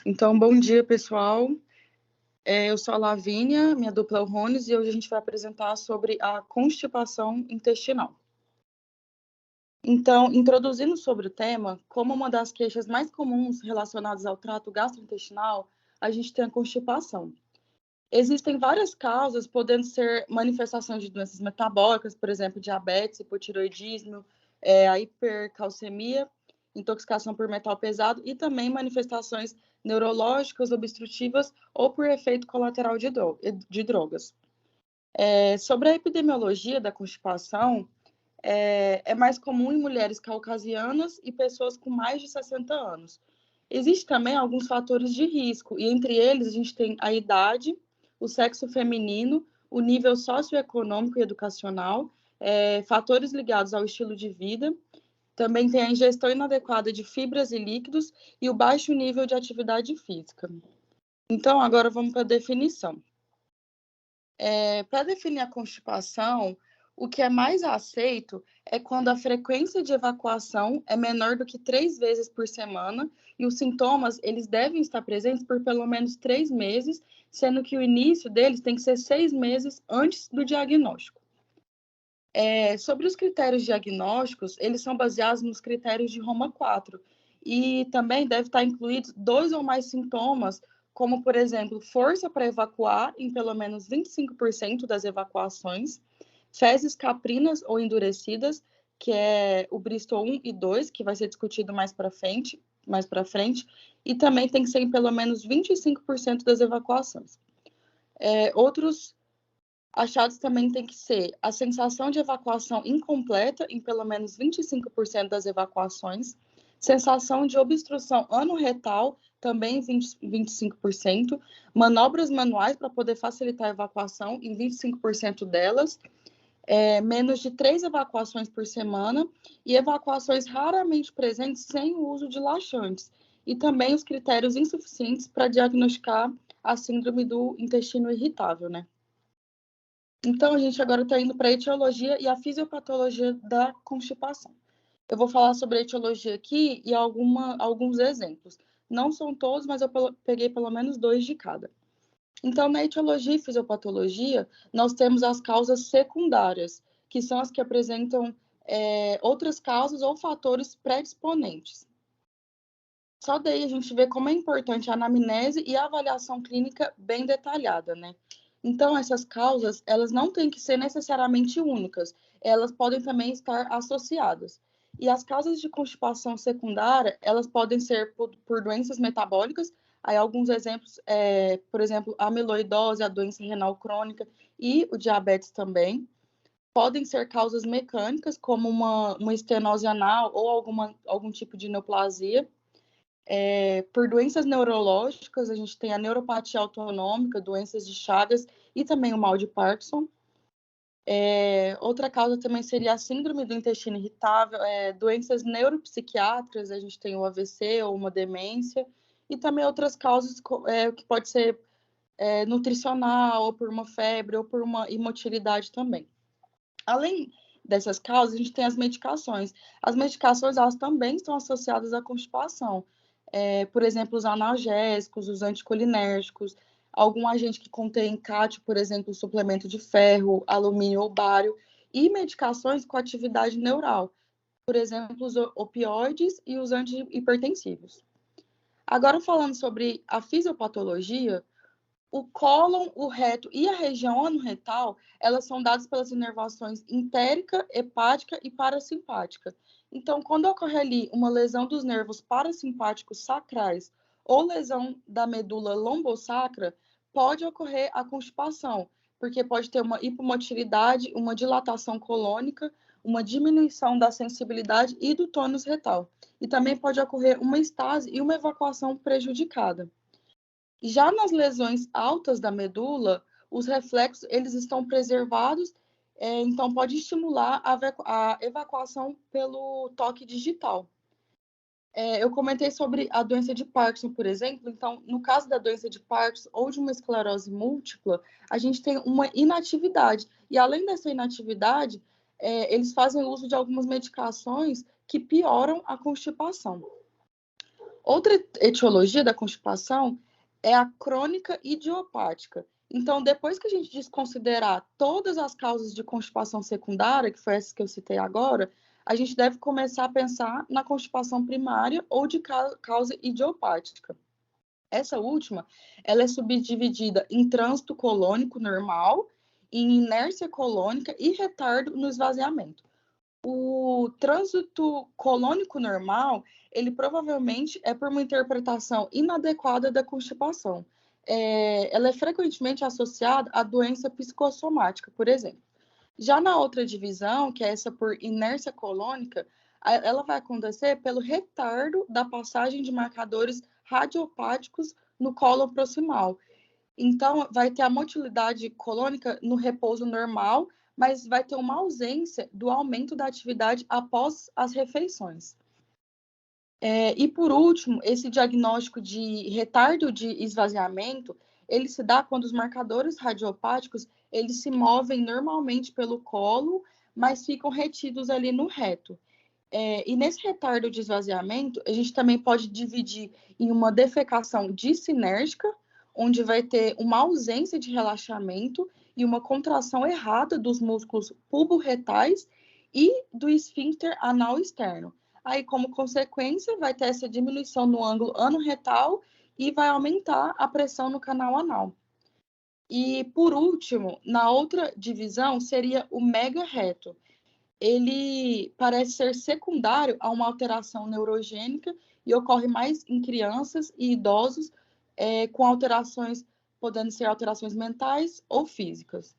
Então, bom dia, pessoal. Eu sou a Lavínia, minha dupla é o Rones, e hoje a gente vai apresentar sobre a constipação intestinal. Então, introduzindo sobre o tema, como uma das queixas mais comuns relacionadas ao trato gastrointestinal, a gente tem a constipação. Existem várias causas, podendo ser manifestações de doenças metabólicas, por exemplo, diabetes, hipotiroidismo, a hipercalcemia, intoxicação por metal pesado e também manifestações neurológicas, obstrutivas ou por efeito colateral de drogas. Sobre a epidemiologia da constipação, é mais comum em mulheres caucasianas e pessoas com mais de 60 anos. Existem também alguns fatores de risco, e entre eles a gente tem a idade, o sexo feminino, o nível socioeconômico e educacional, fatores ligados ao estilo de vida, também tem a ingestão inadequada de fibras e líquidos e o baixo nível de atividade física. Então, agora vamos para a definição. Para definir a constipação, o que é mais aceito é quando a frequência de evacuação é menor do que 3 vezes por semana e os sintomas eles devem estar presentes por pelo menos 3 meses, sendo que o início deles tem que ser 6 meses antes do diagnóstico. Sobre os critérios diagnósticos, eles são baseados nos critérios de Roma 4 e também deve estar incluídos 2 ou mais sintomas, como, por exemplo, força para evacuar em pelo menos 25% das evacuações, fezes caprinas ou endurecidas, que é o Bristol 1 e 2, que vai ser discutido mais para frente, e também tem que ser em pelo menos 25% das evacuações. Outros achados também tem que ser a sensação de evacuação incompleta em pelo menos 25% das evacuações, sensação de obstrução anorretal, também 25%, manobras manuais para poder facilitar a evacuação em 25% delas, menos de 3 evacuações por semana e evacuações raramente presentes sem o uso de laxantes, e também os critérios insuficientes para diagnosticar a síndrome do intestino irritável, né? Então, a gente agora está indo para a etiologia e a fisiopatologia da constipação. Eu vou falar sobre a etiologia aqui e alguns exemplos. Não são todos, mas eu peguei pelo menos 2 de cada. Então, na etiologia e fisiopatologia, nós temos as causas secundárias, que são as que apresentam outras causas ou fatores predisponentes. Só daí a gente vê como é importante a anamnese e a avaliação clínica bem detalhada, né? Então, essas causas, elas não têm que ser necessariamente únicas, elas podem também estar associadas. E as causas de constipação secundária, elas podem ser por doenças metabólicas, aí alguns exemplos, por exemplo, a amiloidose, a doença renal crônica e o diabetes também. Podem ser causas mecânicas, como uma estenose anal ou algum tipo de neoplasia. Por doenças neurológicas, a gente tem a neuropatia autonômica, doenças de Chagas e também o mal de Parkinson. Outra causa também seria a síndrome do intestino irritável, doenças neuropsiquiátricas, a gente tem o AVC ou uma demência, e também outras causas que pode ser nutricional, ou por uma febre, ou por uma imotilidade também. Além dessas causas, a gente tem as medicações. As medicações, elas também estão associadas à constipação. Por exemplo, os analgésicos, os anticolinérgicos, algum agente que contém cátio, por exemplo, suplemento de ferro, alumínio ou bário, e medicações com atividade neural, por exemplo, os opioides e os antihipertensivos. Agora, falando sobre a fisiopatologia, o cólon, o reto e a região anorretal, elas são dadas pelas inervações entérica, hepática e parasimpática. Então, quando ocorre ali uma lesão dos nervos parasimpáticos sacrais ou lesão da medula lombosacra, pode ocorrer a constipação, porque pode ter uma hipomotilidade, uma dilatação colônica, uma diminuição da sensibilidade e do tônus retal. E também pode ocorrer uma estase e uma evacuação prejudicada. Já nas lesões altas da medula, os reflexos eles estão preservados, então pode estimular a evacuação pelo toque digital. Eu comentei sobre a doença de Parkinson, por exemplo. Então, no caso da doença de Parkinson ou de uma esclerose múltipla, a gente tem uma inatividade. E além dessa inatividade, eles fazem uso de algumas medicações que pioram a constipação. Outra etiologia da constipação é a crônica idiopática. Então, depois que a gente desconsiderar todas as causas de constipação secundária, que foi essa que eu citei agora, a gente deve começar a pensar na constipação primária ou de causa idiopática. Essa última, ela é subdividida em trânsito colônico normal, em inércia colônica e retardo no esvaziamento. O trânsito colônico normal, ele provavelmente é por uma interpretação inadequada da constipação. Ela é frequentemente associada à doença psicossomática, por exemplo. Já na outra divisão, que é essa por inércia colônica, ela vai acontecer pelo retardo da passagem de marcadores radiopáticos no colo proximal. Então, vai ter a motilidade colônica no repouso normal, mas vai ter uma ausência do aumento da atividade após as refeições. E por último, esse diagnóstico de retardo de esvaziamento, ele se dá quando os marcadores radiopáticos, eles se movem normalmente pelo colo, mas ficam retidos ali no reto. E nesse retardo de esvaziamento, a gente também pode dividir em uma defecação dissinérgica, onde vai ter uma ausência de relaxamento e uma contração errada dos músculos pubo-retais e do esfíncter anal externo. Aí, como consequência, vai ter essa diminuição no ângulo ano-retal e vai aumentar a pressão no canal anal. E, por último, na outra divisão, seria o mega-reto. Ele parece ser secundário a uma alteração neurogênica e ocorre mais em crianças e idosos, com alterações, podendo ser alterações mentais ou físicas.